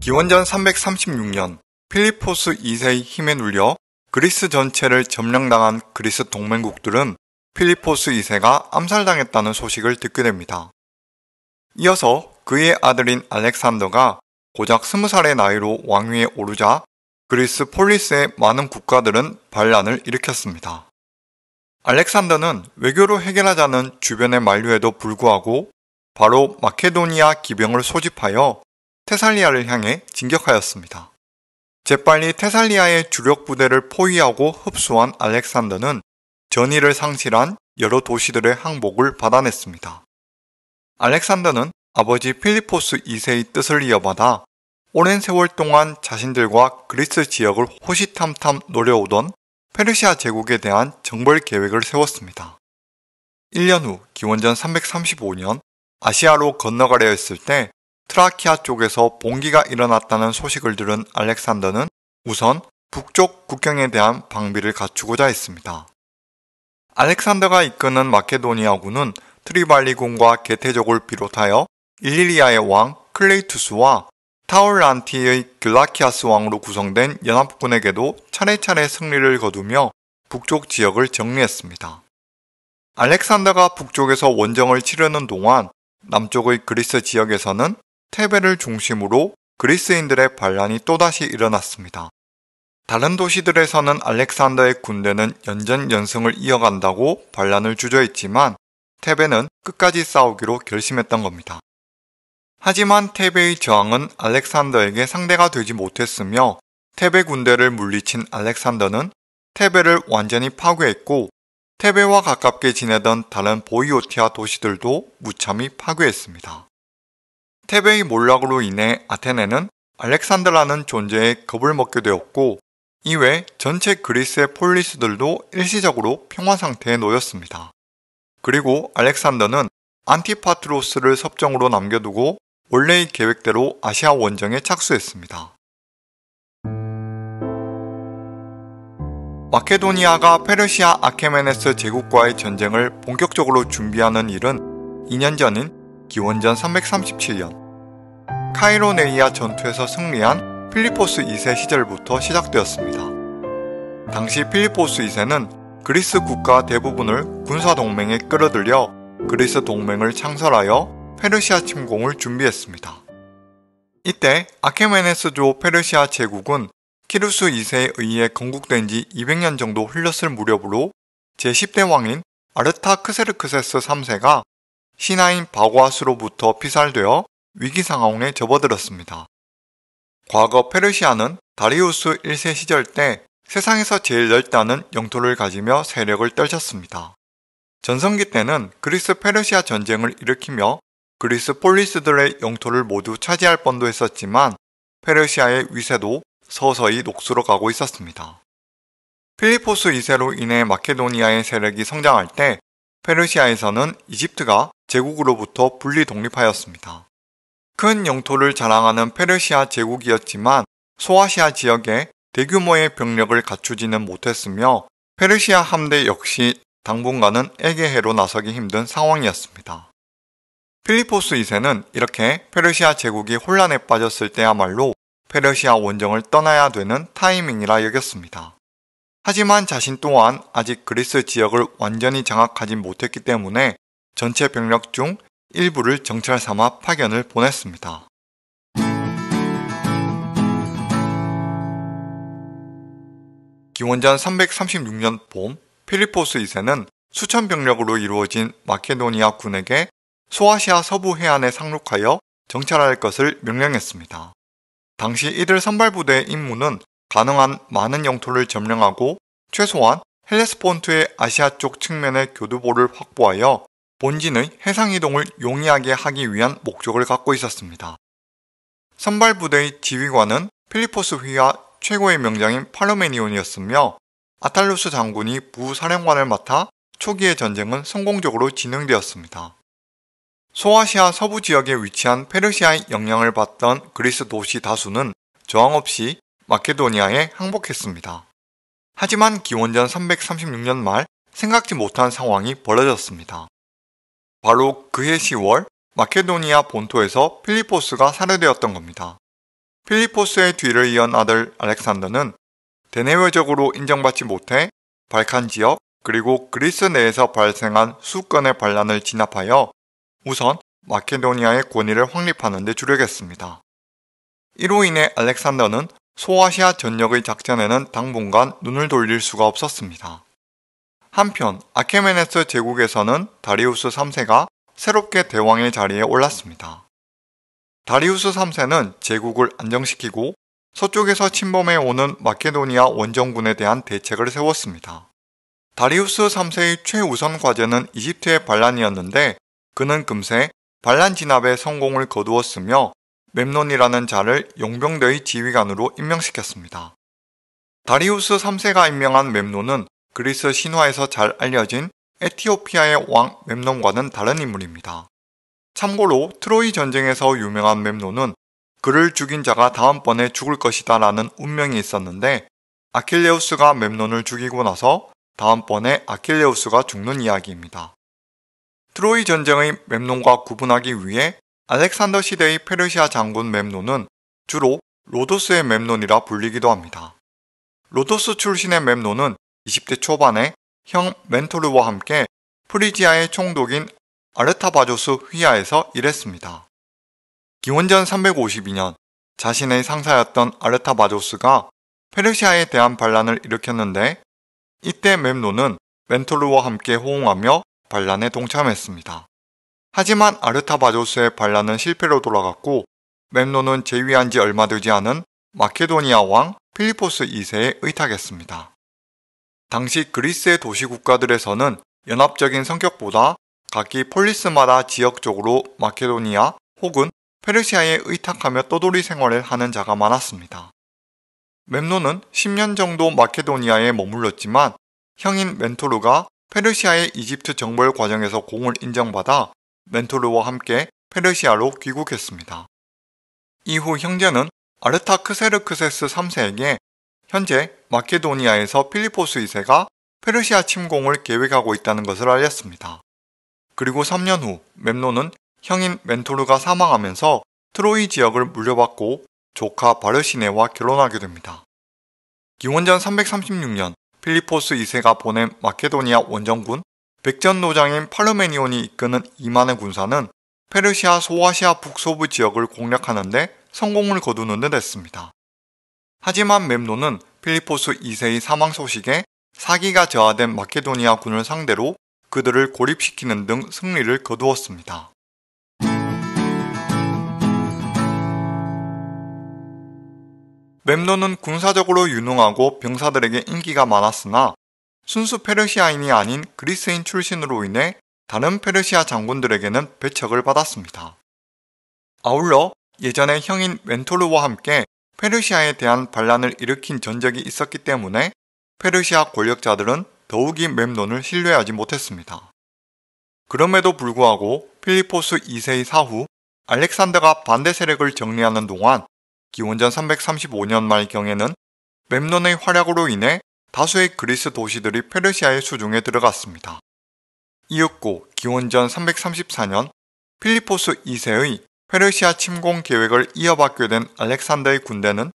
기원전 336년 필리포스 2세의 힘에 눌려 그리스 전체를 점령당한 그리스 동맹국들은 필리포스 2세가 암살당했다는 소식을 듣게 됩니다. 이어서 그의 아들인 알렉산더가 고작 20살의 나이로 왕위에 오르자 그리스 폴리스의 많은 국가들은 반란을 일으켰습니다. 알렉산더는 외교로 해결하자는 주변의 만류에도 불구하고 바로 마케도니아 기병을 소집하여 테살리아를 향해 진격하였습니다. 재빨리 테살리아의 주력 부대를 포위하고 흡수한 알렉산더는 전의를 상실한 여러 도시들의 항복을 받아냈습니다. 알렉산더는 아버지 필리포스 2세의 뜻을 이어받아 오랜 세월 동안 자신들과 그리스 지역을 호시탐탐 노려오던 페르시아 제국에 대한 정벌 계획을 세웠습니다. 1년 후 기원전 335년 아시아로 건너가려 했을 때 트라키아 쪽에서 봉기가 일어났다는 소식을 들은 알렉산더는 우선 북쪽 국경에 대한 방비를 갖추고자 했습니다. 알렉산더가 이끄는 마케도니아군은 트리발리군과 게테족을 비롯하여 일리리아의 왕 클레이투스와 타올란티의 글라키아스 왕으로 구성된 연합군에게도 차례차례 승리를 거두며 북쪽 지역을 정리했습니다. 알렉산더가 북쪽에서 원정을 치르는 동안 남쪽의 그리스 지역에서는 테베를 중심으로 그리스인들의 반란이 또다시 일어났습니다. 다른 도시들에서는 알렉산더의 군대는 연전연승을 이어간다고 반란을 주저했지만 테베는 끝까지 싸우기로 결심했던 겁니다. 하지만 테베의 저항은 알렉산더에게 상대가 되지 못했으며 테베 군대를 물리친 알렉산더는 테베를 완전히 파괴했고 테베와 가깝게 지내던 다른 보이오티아 도시들도 무참히 파괴했습니다. 테베의 몰락으로 인해 아테네는 알렉산더라는 존재에 겁을 먹게 되었고 이외 전체 그리스의 폴리스들도 일시적으로 평화 상태에 놓였습니다. 그리고 알렉산더는 안티파트로스를 섭정으로 남겨두고 원래의 계획대로 아시아 원정에 착수했습니다. 마케도니아가 페르시아 아케메네스 제국과의 전쟁을 본격적으로 준비하는 일은 2년 전인 기원전 337년 카이로네이아 전투에서 승리한 필리포스 2세 시절부터 시작되었습니다. 당시 필리포스 2세는 그리스 국가 대부분을 군사동맹에 끌어들여 그리스 동맹을 창설하여 페르시아 침공을 준비했습니다. 이때 아케메네스조 페르시아 제국은 키루스 2세에 의해 건국된 지 200년 정도 흘렀을 무렵으로 제10대 왕인 아르타크세르크세스 3세가 신하인 바고아스로부터 피살되어 위기 상황에 접어들었습니다. 과거 페르시아는 다리우스 1세 시절 때 세상에서 제일 넓다는 영토를 가지며 세력을 떨쳤습니다. 전성기 때는 그리스 페르시아 전쟁을 일으키며 그리스 폴리스들의 영토를 모두 차지할 뻔도 했었지만 페르시아의 위세도 서서히 녹슬어 가고 있었습니다. 필리포스 2세로 인해 마케도니아의 세력이 성장할 때 페르시아에서는 이집트가 제국으로부터 분리 독립하였습니다. 큰 영토를 자랑하는 페르시아 제국이었지만 소아시아 지역에 대규모의 병력을 갖추지는 못했으며 페르시아 함대 역시 당분간은 에게해로 나서기 힘든 상황이었습니다. 필리포스 2세는 이렇게 페르시아 제국이 혼란에 빠졌을 때야말로 페르시아 원정을 떠나야 되는 타이밍이라 여겼습니다. 하지만 자신 또한 아직 그리스 지역을 완전히 장악하지 못했기 때문에 전체 병력 중 일부를 정찰 삼아 파견을 보냈습니다. 기원전 336년 봄 필리포스 2세는 수천 병력으로 이루어진 마케도니아 군에게 소아시아 서부 해안에 상륙하여 정찰할 것을 명령했습니다. 당시 이들 선발부대의 임무는 가능한 많은 영토를 점령하고 최소한 헬레스폰트의 아시아 쪽 측면의 교두보를 확보하여 본진의 해상이동을 용이하게 하기 위한 목적을 갖고 있었습니다. 선발부대의 지휘관은 필리포스 휘하 최고의 명장인 팔로메니온이었으며 아탈루스 장군이 부사령관을 맡아 초기의 전쟁은 성공적으로 진행되었습니다. 소아시아 서부 지역에 위치한 페르시아의 영향을 받던 그리스 도시 다수는 저항 없이 마케도니아에 항복했습니다. 하지만 기원전 336년 말 생각지 못한 상황이 벌어졌습니다. 바로 그해 10월 마케도니아 본토에서 필리포스가 살해되었던 겁니다. 필리포스의 뒤를 이은 아들 알렉산더는 대내외적으로 인정받지 못해 발칸 지역 그리고 그리스 내에서 발생한 수건의 반란을 진압하여 우선 마케도니아의 권위를 확립하는 데 주력했습니다. 이로 인해 알렉산더는 소아시아 전역의 작전에는 당분간 눈을 돌릴 수가 없었습니다. 한편 아케메네스 제국에서는 다리우스 3세가 새롭게 대왕의 자리에 올랐습니다. 다리우스 3세는 제국을 안정시키고 서쪽에서 침범해 오는 마케도니아 원정군에 대한 대책을 세웠습니다. 다리우스 3세의 최우선 과제는 이집트의 반란이었는데 그는 금세 반란 진압에 성공을 거두었으며 멤논이라는 자를 용병대의 지휘관으로 임명시켰습니다. 다리우스 3세가 임명한 멤논은 그리스 신화에서 잘 알려진 에티오피아의 왕 멤논과는 다른 인물입니다. 참고로 트로이 전쟁에서 유명한 멤논은 그를 죽인 자가 다음번에 죽을 것이다 라는 운명이 있었는데 아킬레우스가 멤논을 죽이고 나서 다음번에 아킬레우스가 죽는 이야기입니다. 트로이 전쟁의 멤논과 구분하기 위해 알렉산더 시대의 페르시아 장군 멤논은 주로 로도스의 멤논이라 불리기도 합니다. 로도스 출신의 멤논은 20대 초반에 형 멘토르와 함께 프리지아의 총독인 아르타바조스 휘하에서 일했습니다. 기원전 352년 자신의 상사였던 아르타바조스가 페르시아에 대한 반란을 일으켰는데 이때 멤논은 멘토르와 함께 호응하며 반란에 동참했습니다. 하지만 아르타바조스의 반란은 실패로 돌아갔고 멤논은 재위한 지 얼마 되지 않은 마케도니아 왕 필리포스 2세에 의탁했습니다. 당시 그리스의 도시 국가들에서는 연합적인 성격보다 각기 폴리스마다 지역적으로 마케도니아 혹은 페르시아에 의탁하며 떠돌이 생활을 하는 자가 많았습니다. 멤논은 10년 정도 마케도니아에 머물렀지만 형인 멘토르가 페르시아의 이집트 정벌 과정에서 공을 인정받아 멘토르와 함께 페르시아로 귀국했습니다. 이후 형제는 아르타크세르크세스 3세에게 현재 마케도니아에서 필리포스 2세가 페르시아 침공을 계획하고 있다는 것을 알렸습니다. 그리고 3년 후 멤논은 형인 멘토르가 사망하면서 트로이 지역을 물려받고 조카 바르시네와 결혼하게 됩니다. 기원전 336년 필리포스 2세가 보낸 마케도니아 원정군 백전노장인 파르메니온이 이끄는 2만의 군사는 페르시아 소아시아 북서부 지역을 공략하는 데 성공을 거두는 듯 했습니다. 하지만 멤논은 필리포스 2세의 사망 소식에 사기가 저하된 마케도니아 군을 상대로 그들을 고립시키는 등 승리를 거두었습니다. 멤논은 군사적으로 유능하고 병사들에게 인기가 많았으나 순수 페르시아인이 아닌 그리스인 출신으로 인해 다른 페르시아 장군들에게는 배척을 받았습니다. 아울러 예전에 형인 멘토르와 함께 페르시아에 대한 반란을 일으킨 전적이 있었기 때문에 페르시아 권력자들은 더욱이 멤논을 신뢰하지 못했습니다. 그럼에도 불구하고 필리포스 2세의 사후 알렉산더가 반대 세력을 정리하는 동안 기원전 335년 말경에는 멤논의 활약으로 인해 다수의 그리스 도시들이 페르시아의 수중에 들어갔습니다. 이윽고 기원전 334년 필리포스 2세의 페르시아 침공 계획을 이어받게 된 알렉산더의 군대는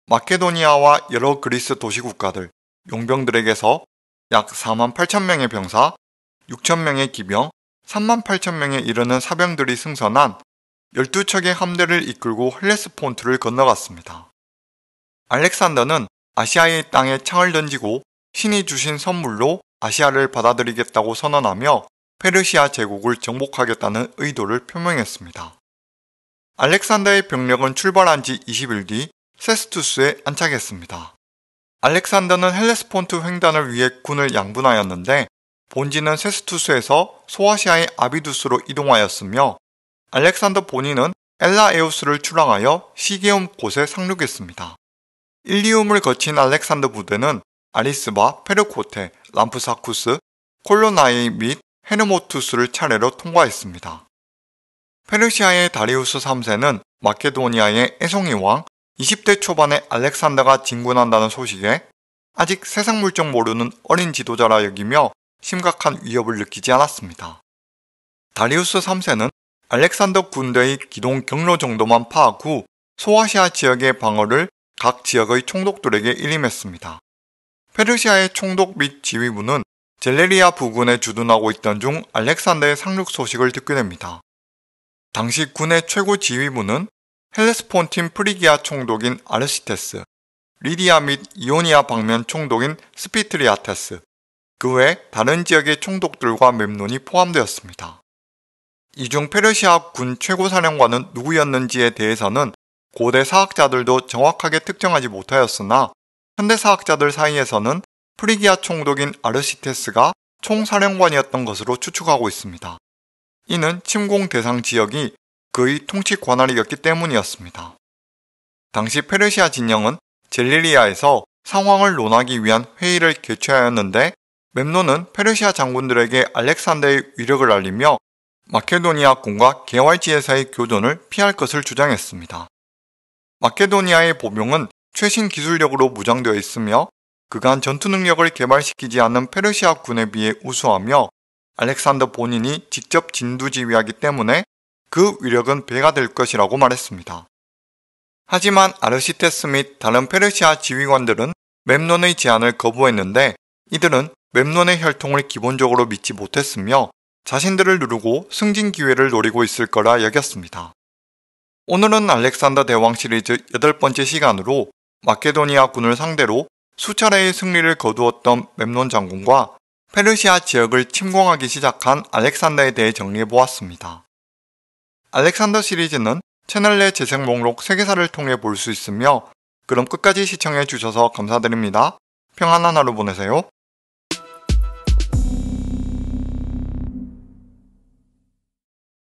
마케도니아와 여러 그리스 도시 국가들, 용병들에게서 약 48,000명의 병사, 6,000명의 기병, 38,000명에 이르는 사병들이 승선한 12척의 함대를 이끌고 헬레스폰트를 건너갔습니다. 알렉산더는 아시아의 땅에 창을 던지고 신이 주신 선물로 아시아를 받아들이겠다고 선언하며 페르시아 제국을 정복하겠다는 의도를 표명했습니다. 알렉산더의 병력은 출발한 지 20일 뒤 세스투스에 안착했습니다. 알렉산더는 헬레스폰트 횡단을 위해 군을 양분하였는데 본지는 세스투스에서 소아시아의 아비두스로 이동하였으며 알렉산더 본인은 엘라에우스를 출항하여 시게움 곳에 상륙했습니다. 일리움을 거친 알렉산더 부대는 아리스바, 페르코테, 람프사쿠스, 콜로나이 및 헤르모투스를 차례로 통과했습니다. 페르시아의 다리우스 3세는 마케도니아의 에송이 왕 20대 초반에 알렉산더가 진군한다는 소식에 아직 세상 물정 모르는 어린 지도자라 여기며 심각한 위협을 느끼지 않았습니다. 다리우스 3세는 알렉산더 군대의 기동 경로 정도만 파악 후 소아시아 지역의 방어를 각 지역의 총독들에게 일임했습니다. 페르시아의 총독 및 지휘부는 젤레리아 부근에 주둔하고 있던 중 알렉산더의 상륙 소식을 듣게 됩니다. 당시 군의 최고 지휘부는 헬레스폰틴 프리기아 총독인 아르시테스, 리디아 및 이오니아 방면 총독인 스피트리아테스, 그 외 다른 지역의 총독들과 멤논이 포함되었습니다. 이 중 페르시아 군 최고사령관은 누구였는지에 대해서는 고대 사학자들도 정확하게 특정하지 못하였으나 현대 사학자들 사이에서는 프리기아 총독인 아르시테스가 총사령관이었던 것으로 추측하고 있습니다. 이는 침공 대상 지역이 그의 통치 관할이었기 때문이었습니다. 당시 페르시아 진영은 젤리리아에서 상황을 논하기 위한 회의를 개최하였는데 멤논은 페르시아 장군들에게 알렉산더의 위력을 알리며 마케도니아 군과 개활지에서의 교전을 피할 것을 주장했습니다. 마케도니아의 보병은 최신 기술력으로 무장되어 있으며 그간 전투 능력을 개발시키지 않은 페르시아 군에 비해 우수하며 알렉산더 본인이 직접 진두지휘하기 때문에 그 위력은 배가 될 것이라고 말했습니다. 하지만 아르시테스 및 다른 페르시아 지휘관들은 멤논의 제안을 거부했는데 이들은 멤논의 혈통을 기본적으로 믿지 못했으며 자신들을 누르고 승진 기회를 노리고 있을 거라 여겼습니다. 오늘은 알렉산더 대왕 시리즈 8번째 시간으로 마케도니아 군을 상대로 수차례의 승리를 거두었던 멤논 장군과 페르시아 지역을 침공하기 시작한 알렉산더에 대해 정리해보았습니다. 알렉산더 시리즈는 채널 내 재생 목록 3개사를 통해 볼 수 있으며 그럼 끝까지 시청해주셔서 감사드립니다. 평안한 하루 보내세요.